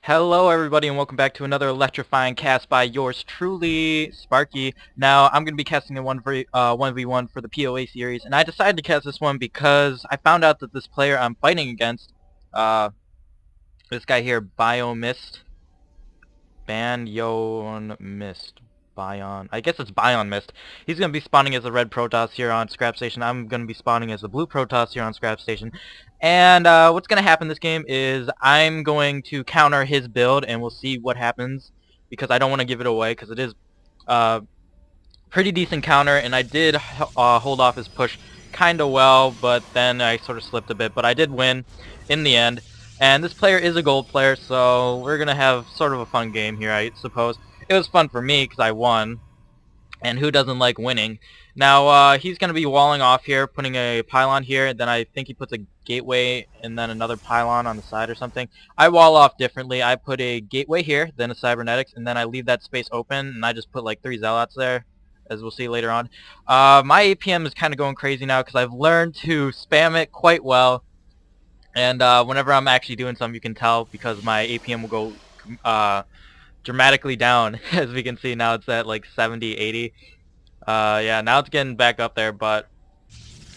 Hello everybody and welcome back to another electrifying cast by yours truly, Sparky. Now, I'm going to be casting the 1v1 for the PoA series, and I decided to cast this one because I found out that this player I'm fighting against, uh, this guy here, beyonmist, I guess it's beyonmist. He's going to be spawning as a red Protoss here on Scrap Station. I'm going to be spawning as a blue Protoss here on Scrap Station. And what's going to happen this game is I'm going to counter his build, and we'll see what happens, because I don't want to give it away, because it is pretty decent counter, and I did hold off his push kind of well, but then I sort of slipped a bit. But I did win in the end. And this player is a gold player, so we're going to have sort of a fun game here, I suppose. It was fun for me because I won, and who doesn't like winning? Now, he's going to be walling off here, putting a pylon here, then I think he puts a gateway and then another pylon on the side or something. I wall off differently. I put a gateway here, then a cybernetics, and then I leave that space open, and I just put like 3 zealots there, as we'll see later on. My APM is kind of going crazy now because I've learned to spam it quite well, and whenever I'm actually doing something, you can tell because my APM will go dramatically down. As we can see now, it's at like 70, 80. Yeah, now it's getting back up there, but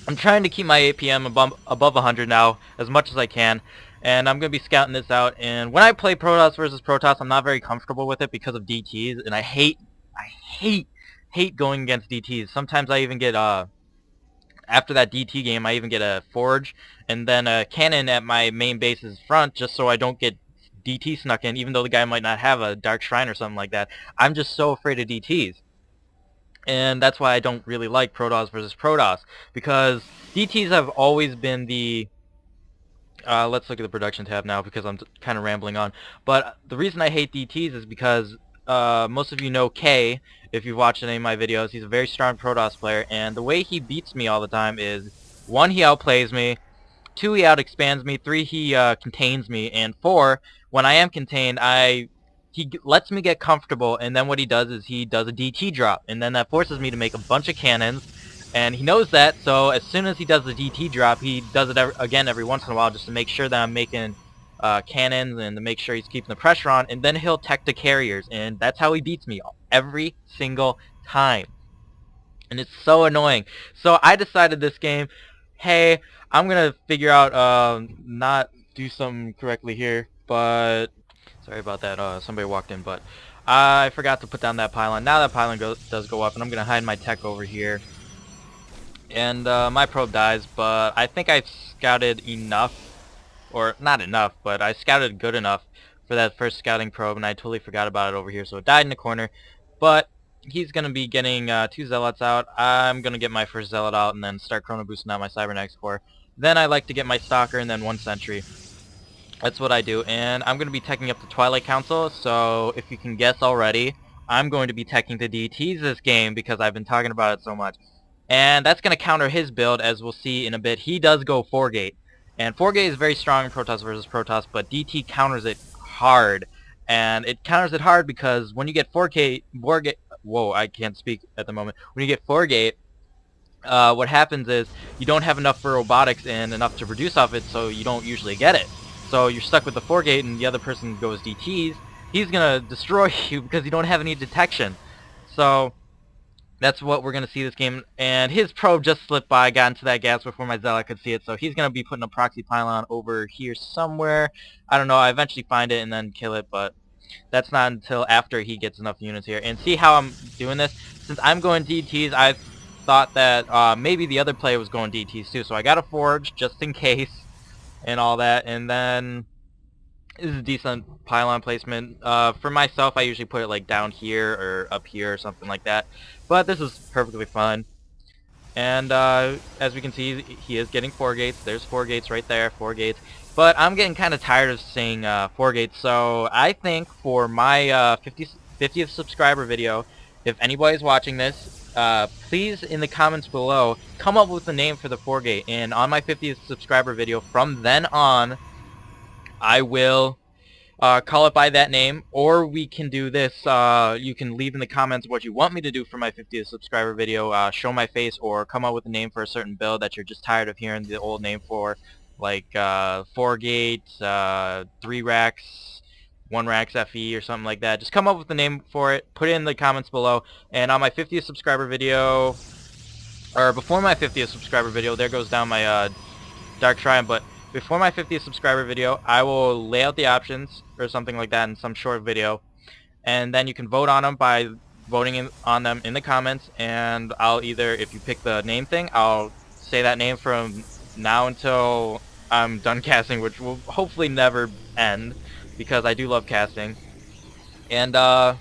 I'm trying to keep my APM above 100 now as much as I can, and I'm going to be scouting this out. And when I play Protoss versus Protoss, I'm not very comfortable with it because of DTs, and I hate going against DTs. Sometimes I even get after that DT game, I even get a forge and then a cannon at my main base's front just so I don't get DT snuck in, even though the guy might not have a Dark Shrine or something like that. I'm just so afraid of DTs. And that's why I don't really like Protoss versus Protoss, because DTs have always been the... let's look at the production tab now because I'm kind of rambling on. But the reason I hate DTs is because most of you know K, if you've watched any of my videos. He's a very strong Protoss player, and the way he beats me all the time is, 1, he outplays me, 2, he out-expands me, 3, he contains me, and 4, when I am contained, he lets me get comfortable, and then what he does is he does a DT drop, and then that forces me to make a bunch of cannons, and he knows that, so as soon as he does the DT drop, he does it again every once in a while just to make sure that I'm making cannons and to make sure he's keeping the pressure on, and then he'll tech the carriers, and that's how he beats me every single time. And it's so annoying. So I decided this game, hey, I'm gonna figure out not do something correctly here, but sorry about that. Somebody walked in, but I forgot to put down that pylon. Now that pylon does go up, and I'm gonna hide my tech over here. And my probe dies, but I think I've scouted enough, or not enough, but I scouted good enough for that first scouting probe, and I totally forgot about it over here, so it died in the corner. But he's going to be getting 2 zealots out. I'm going to get my first zealot out and then start chrono boosting out my cybernetics core. Then I like to get my stalker and then 1 sentry. That's what I do, and I'm going to be teching up the Twilight Council, so if you can guess already, I'm going to be teching the DTs this game because I've been talking about it so much. And that's going to counter his build, as we'll see in a bit. He does go 4-gate. And 4-gate is very strong in Protoss versus Protoss, but DT counters it hard. And it counters it hard because when you get 4-gate, whoa, I can't speak at the moment. When you get 4-gate, what happens is you don't have enough for robotics and enough to produce off it, so you don't usually get it. So you're stuck with the 4-gate and the other person goes DTs. He's going to destroy you because you don't have any detection. So that's what we're going to see this game. And his probe just slipped by, got into that gas before my zealot could see it. So he's going to be putting a proxy pylon over here somewhere. I don't know. I eventually find it and then kill it, but that's not until after he gets enough units here. And see how I'm doing this? Since I'm going DTs, I thought that maybe the other player was going DTs too. So I got a forge just in case and all that. And then this is a decent pylon placement. For myself, I usually put it like down here or up here or something like that. But this is perfectly fine. And as we can see, he is getting 4-gates. There's 4-gates right there, 4-gates. But I'm getting kind of tired of seeing 4-gates. So I think for my 50th subscriber video, if anybody's watching this, please in the comments below, come up with a name for the 4-gate. And on my 50th subscriber video, from then on, I will call it by that name, or we can do this. You can leave in the comments what you want me to do for my 50th subscriber video, show my face, or come up with a name for a certain build that you're just tired of hearing the old name for, like 4-gate, 3 racks, 1rax FE or something like that. Just come up with a name for it, put it in the comments below, and on my 50th subscriber video, or before my 50th subscriber video, there goes down my Dark Shrine, but before my 50th subscriber video, I will lay out the options or something like that in some short video, and then you can vote on them by voting on them in the comments, and I'll either, if you pick the name thing, I'll say that name from now until I'm done casting, which will hopefully never end, because I do love casting. And I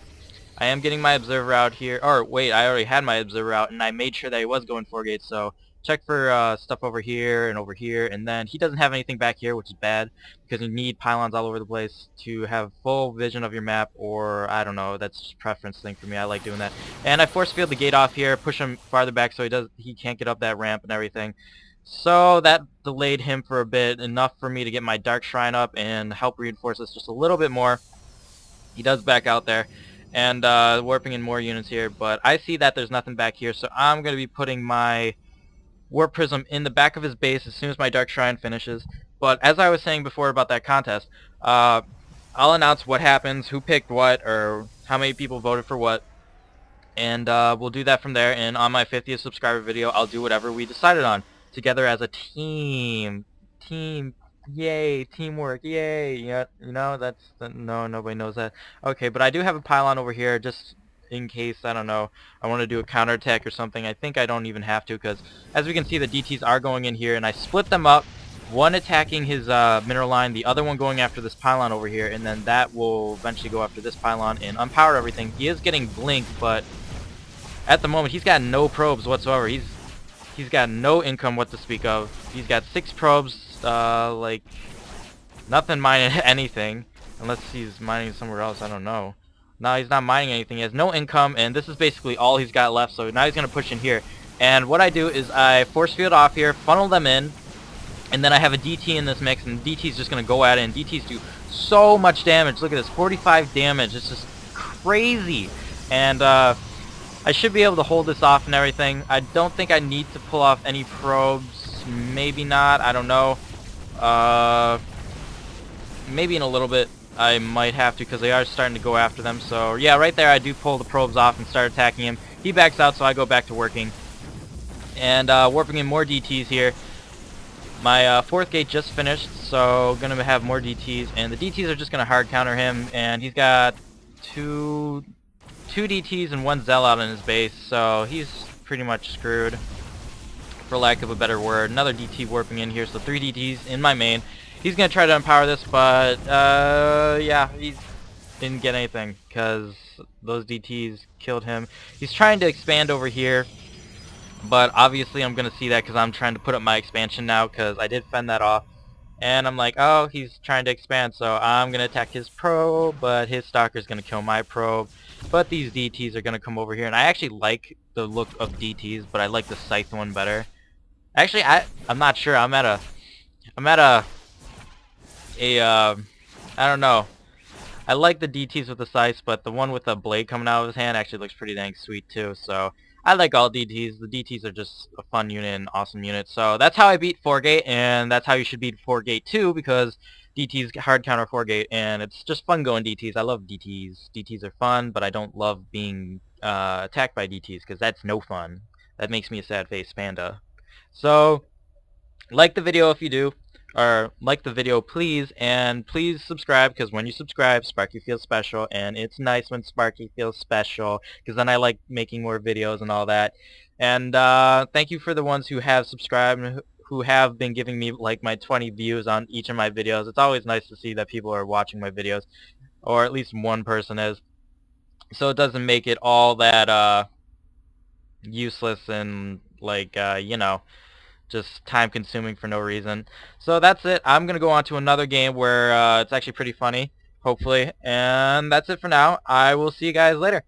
am getting my observer out here. Or wait, I already had my observer out, and I made sure that he was going 4 gates. So check for stuff over here and over here. And then he doesn't have anything back here, which is bad, because you need pylons all over the place to have full vision of your map. Or I don't know, that's just a preference thing for me. I like doing that. And I force field the gate off here, push him farther back so he can't get up that ramp and everything. So that delayed him for a bit, enough for me to get my Dark Shrine up and help reinforce this just a little bit more. He does back out there, and warping in more units here, but I see that there's nothing back here, so I'm going to be putting my Warp Prism in the back of his base as soon as my Dark Shrine finishes. But as I was saying before about that contest, I'll announce what happens, who picked what, or how many people voted for what, and we'll do that from there. And on my 50th subscriber video, I'll do whatever we decided on together as a team. Yay, teamwork, yay. Yeah, you know, no, nobody knows that. Okay, but I do have a pylon over here just in case, I don't know, I want to do a counterattack or something. I think I don't even have to, because as we can see, the DTs are going in here, and I split them up, one attacking his mineral line, the other one going after this pylon over here, and then that will eventually go after this pylon and unpower everything. He is getting blinked, but at the moment he's got no probes whatsoever. He's got no income what to speak of. He's got 6 probes, like nothing mining anything, unless he's mining somewhere else. I don't know. No, he's not mining anything. He has no income, and this is basically all he's got left. So now he's gonna push in here. And what I do is I force field off here, funnel them in, and then I have a DT in this mix, and DT's just gonna go at it. And DTs do so much damage. Look at this, 45 damage. It's just crazy. And I should be able to hold this off and everything. I don't think I need to pull off any probes. Maybe not. I don't know. Maybe in a little bit I might have to, because they are starting to go after them. So yeah, right there I do pull the probes off and start attacking him. He backs out, so I go back to working. And warping in more DTs here. My 4th gate just finished, so gonna have more DTs. And the DTs are just gonna hard counter him. And he's got two DTs and 1 Zealot in his base, so he's pretty much screwed, for lack of a better word. Another DT warping in here, so 3 DTs in my main. He's going to try to empower this, but yeah, he didn't get anything, because those DTs killed him. He's trying to expand over here, but obviously I'm going to see that because I'm trying to put up my expansion now, because I did fend that off. And I'm like, oh, he's trying to expand, so I'm going to attack his probe, but his Stalker's going to kill my probe. But these DTs are going to come over here, and I actually like the look of DTs, but I like the Scythe one better. Actually, I'm not sure. I'm at a I don't know. I like the DTs with the Scythe, but the one with the blade coming out of his hand actually looks pretty dang sweet too. So I like all DTs. The DTs are just a fun unit and awesome unit. So that's how I beat 4-gate, and that's how you should beat 4-gate too, because DTs hard counter 4-gate, and it's just fun going DTs. I love DTs. DTs are fun, but I don't love being attacked by DTs, because that's no fun. That makes me a sad face panda. So like the video if you do, or like the video please, and please subscribe, because when you subscribe, Sparky feels special, and it's nice when Sparky feels special, because then I like making more videos and all that. And thank you for the ones who have subscribed and who have been giving me like my 20 views on each of my videos. It's always nice to see that people are watching my videos, or at least one person is, so it doesn't make it all that useless and like you know, just time consuming for no reason. So that's it. I'm gonna go on to another game where it's actually pretty funny, hopefully, and that's it for now. I will see you guys later.